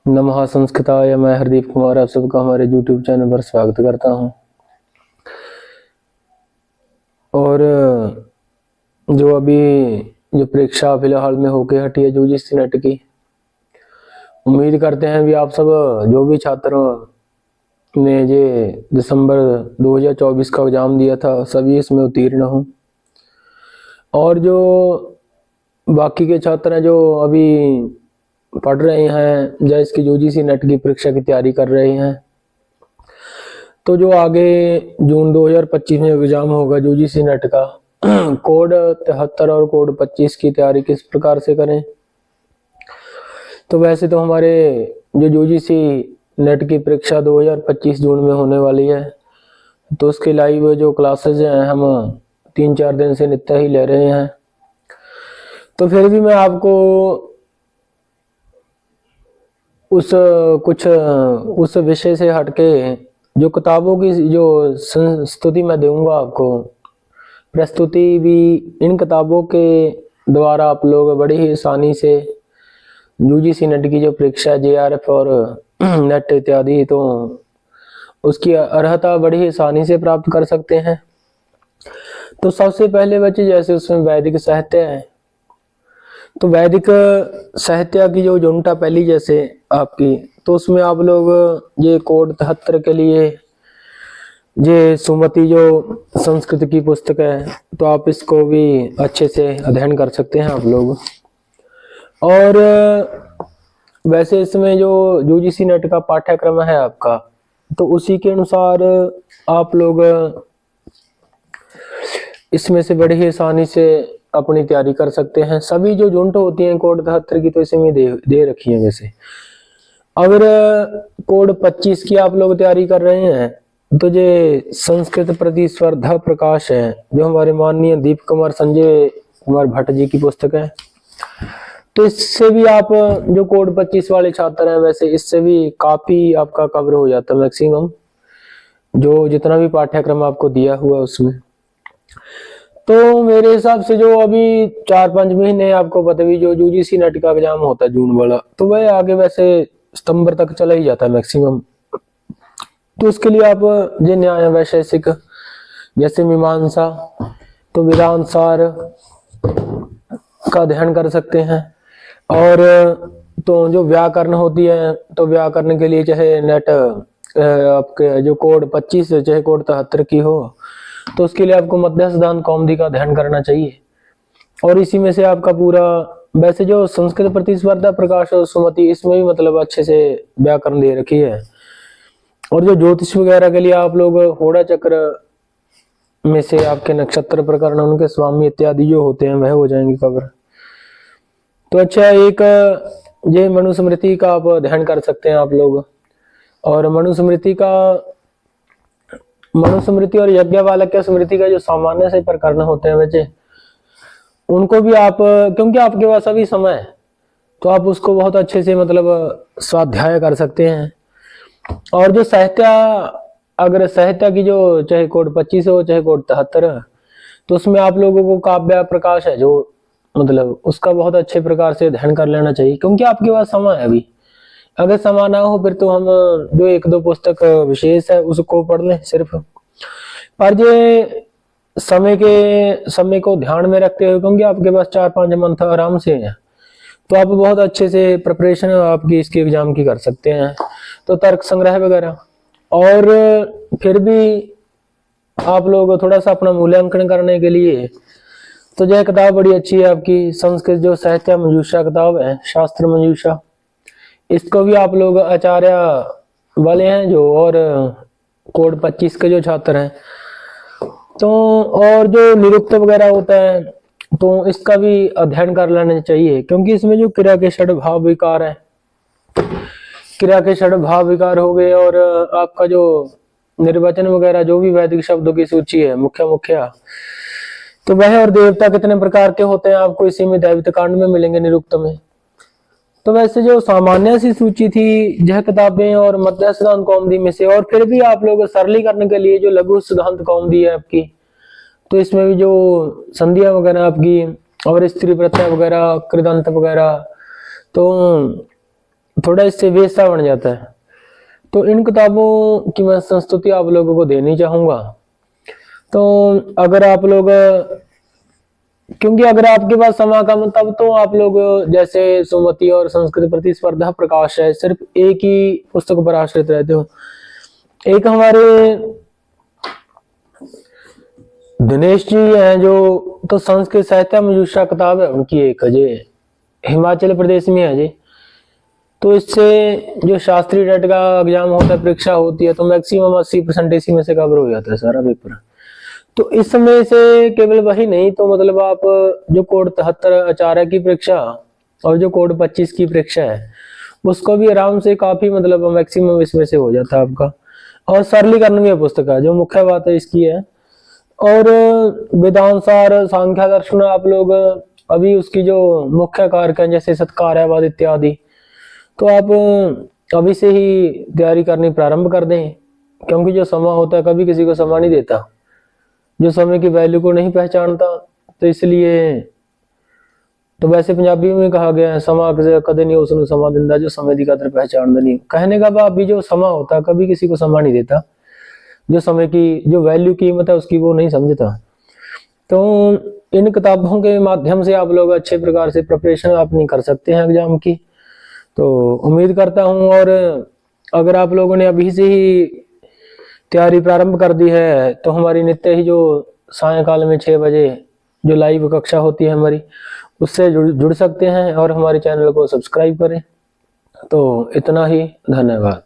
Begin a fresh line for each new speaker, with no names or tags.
नमः संस्कृताय। मैं हरदीप कुमार आप सबका हमारे YouTube चैनल पर स्वागत करता हूं। और जो अभी जो परीक्षा फिलहाल में होके हटी है यूजीसी नेट की, उम्मीद करते हैं भी आप सब जो भी छात्र ने ये दिसंबर 2024 का एग्जाम दिया था सभी इसमें उत्तीर्ण हों। और जो बाकी के छात्र हैं जो अभी पढ़ रहे हैं या इसकी यूजीसी नेट की परीक्षा की तैयारी कर रहे हैं, तो जो आगे जून 2025 में एग्जाम होगा यूजीसी नेट का, कोड 73 और कोड 25 की तैयारी किस प्रकार से करें। तो वैसे तो हमारे जो यूजीसी नेट की परीक्षा 2025 जून में होने वाली है, तो उसके लाइव जो क्लासेज हैं हम 3-4 दिन से नित्य ही ले रहे हैं। तो फिर भी मैं आपको उस विषय से हटके जो किताबों की जो स्तुति मैं दूंगा आपको, प्रस्तुति भी इन किताबों के द्वारा आप लोग बड़ी ही आसानी से यूजीसी नेट की जो परीक्षा है जेआरएफ और नेट इत्यादि, तो उसकी अर्हता बड़ी ही आसानी से प्राप्त कर सकते हैं। तो सबसे पहले बच्चे जैसे उसमें वैदिक साहित्य है, तो वैदिक साहित्य की जो यूनिट पहली जैसे आपकी, तो उसमें आप लोग ये कोड 73 के लिए ये सुमति जो संस्कृत की पुस्तक है, तो आप इसको भी अच्छे से अध्ययन कर सकते हैं आप लोग। और वैसे इसमें जो यूजीसी नेट का पाठ्यक्रम है आपका, तो उसी के अनुसार आप लोग इसमें से बड़ी ही आसानी से अपनी तैयारी कर सकते हैं। सभी जो यूनिट होती हैं कोड 73 की, तो इसमें दे रखी है। वैसे अगर कोड 25 की आप लोग तैयारी कर रहे हैं, तो ये संस्कृत प्रतिस्पर्धा प्रकाश है, जो हमारे माननीय दीप कुमार संजय कुमार भट्ट जी की पुस्तक है। तो इससे भी आप जो कोड 25 वाले छात्र हैं, वैसे इससे भी काफी आपका कवर हो जाता है मैक्सिमम, जो जितना भी पाठ्यक्रम आपको दिया हुआ उसमें। तो मेरे हिसाब से जो अभी 4-5 महीने आपको पता भी जो यूजीसी नेट का एग्जाम होता है जून वाला, तो वह आगे वैसे सितंबर तक चला ही जाता है मैक्सिमम। तो उसके लिए आप जो न्याय वैशेषिक जैसे मीमांसा, तो वेदांत सार का अध्ययन कर सकते हैं। और तो जो व्याकरण होती है, तो व्याकरण के लिए चाहे नेट आपके जो कोड 25 चाहे कोड 73 की हो, तो उसके लिए आपको मध्य सिद्धांत कौमुदी का अध्ययन करना चाहिए। और इसी में से आपका पूरा वैसे जो संस्कृत प्रतिस्पर्धा प्रकाश और सुमति, इसमें भी मतलब अच्छे से व्याकरण दे रखी है। और जो ज्योतिष वगैरह के लिए आप लोग होड़ा चक्र में से आपके नक्षत्र प्रकरण, उनके स्वामी इत्यादि जो होते हैं वह हो जाएंगे कवर। तो अच्छा, एक ये मनुस्मृति का आप अध्ययन कर सकते हैं आप लोग। और मनुस्मृति और यज्ञवाल्क्य स्मृति का जो सामान्य से प्रकरण होते हैं बच्चे, उनको भी आप, क्योंकि आपके पास अभी समय है, तो आप उसको बहुत अच्छे से मतलब स्वाध्याय कर सकते हैं। और जो साहित्य, अगर साहित्य की जो चाहे कोड 25 हो चाहे कोड 73, तो उसमें आप लोगों को काव्य प्रकाश है जो मतलब उसका बहुत अच्छे प्रकार से अध्ययन कर लेना चाहिए, क्योंकि आपके पास समय है अभी। अगर समय ना हो फिर तो हम जो 1-2 पुस्तक विशेष है उसको पढ़ लें सिर्फ। पर ये समय को ध्यान में रखते हुए, क्योंकि आपके पास 4-5 मंथ आराम से है, तो आप बहुत अच्छे से प्रिपरेशन आपकी इसके एग्जाम की कर सकते हैं। तो तर्क संग्रह वगैरह, और फिर भी आप लोग थोड़ा सा अपना मूल्यांकन करने के लिए, तो यह किताब बड़ी अच्छी है आपकी, संस्कृत जो साहित्य मंजूषा किताब है, शास्त्र मंजूषा। इसको भी आप लोग आचार्य वाले हैं जो, और कोड 25 के जो छात्र हैं, तो और जो निरुक्त वगैरह होता है, तो इसका भी अध्ययन कर लेना चाहिए। क्योंकि इसमें जो क्रिया के षड भाव विकार है, क्रिया के षड भाव विकार हो गए, और आपका जो निर्वचन वगैरह जो भी वैदिक शब्दों की सूची है मुख्य, तो वह और देवता कितने प्रकार के होते हैं आपको इसी में दैवित कांड में मिलेंगे, निरुक्त में। तो वैसे जो सामान्य सी सूची थी यह किताबें और मध्य सिद्धांत कौमुदी में से, और फिर भी आप लोग सरलीकरण के लिए जो लघु सिद्धांत कौमुदी है आपकी, तो इसमें भी जो संधियां वगैरह आपकी और स्त्री प्रत्यय वगैरह कृदंत वगैरह, तो थोड़ा इससे बेहतर बन जाता है। तो इन किताबों की मैं संस्तुति आप लोगों को देनी चाहूंगा। तो अगर आप लोग, क्योंकि अगर आपके पास समय कम, तब तो आप लोग जैसे सुमति और संस्कृत प्रतिस्पर्धा प्रकाश है, सिर्फ एक ही पुस्तक पर आश्रित रहते हो। एक हमारे दिनेश जी हैं जो, तो संस्कृत साहित्य मजुषा किताब है उनकी, एक अजय हिमाचल प्रदेश में है जी। तो इससे जो शास्त्रीय टेट का एग्जाम होता है, परीक्षा होती है, तो मैक्सिमम 80% इसी में से कवर हो जाता है सारा पेपर। तो इस समय से केवल वही नहीं, तो मतलब आप जो कोड 73 आचार्य की परीक्षा और जो कोड 25 की परीक्षा है, उसको भी आराम से काफी मतलब मैक्सिमम इसमें से हो जाता है आपका। और सरलीकरण भी है पुस्तक है, जो मुख्य बात है इसकी है। और वेदांत सार, सांख्य दर्शन, आप लोग अभी उसकी जो मुख्य कारक है जैसे सत्कार्यवाद इत्यादि, तो आप अभी से ही तैयारी करनी प्रारंभ कर दें, क्योंकि जो समय होता है कभी किसी को समय नहीं देता, जो समय की वैल्यू को नहीं पहचानता। तो इसलिए तो वैसे पंजाबी में कहा गया है, समा कदे नहीं उसने समा दिंदा, जो समय की कदर पहचान नहीं। कहने का भाव भी जो समय होता है कभी किसी को समय नहीं देता, जो समय की जो वैल्यू कीमत है उसकी वो नहीं समझता। तो इन किताबों के माध्यम से आप लोग अच्छे प्रकार से प्रिपरेशन अपनी कर सकते हैं एग्जाम की, तो उम्मीद करता हूं। और अगर आप लोगों ने अभी से ही तैयारी प्रारंभ कर दी है, तो हमारी नित्य ही जो सायंकाल में 6 बजे जो लाइव कक्षा होती है हमारी, उससे जुड़ सकते हैं और हमारे चैनल को सब्सक्राइब करें। तो इतना ही, धन्यवाद।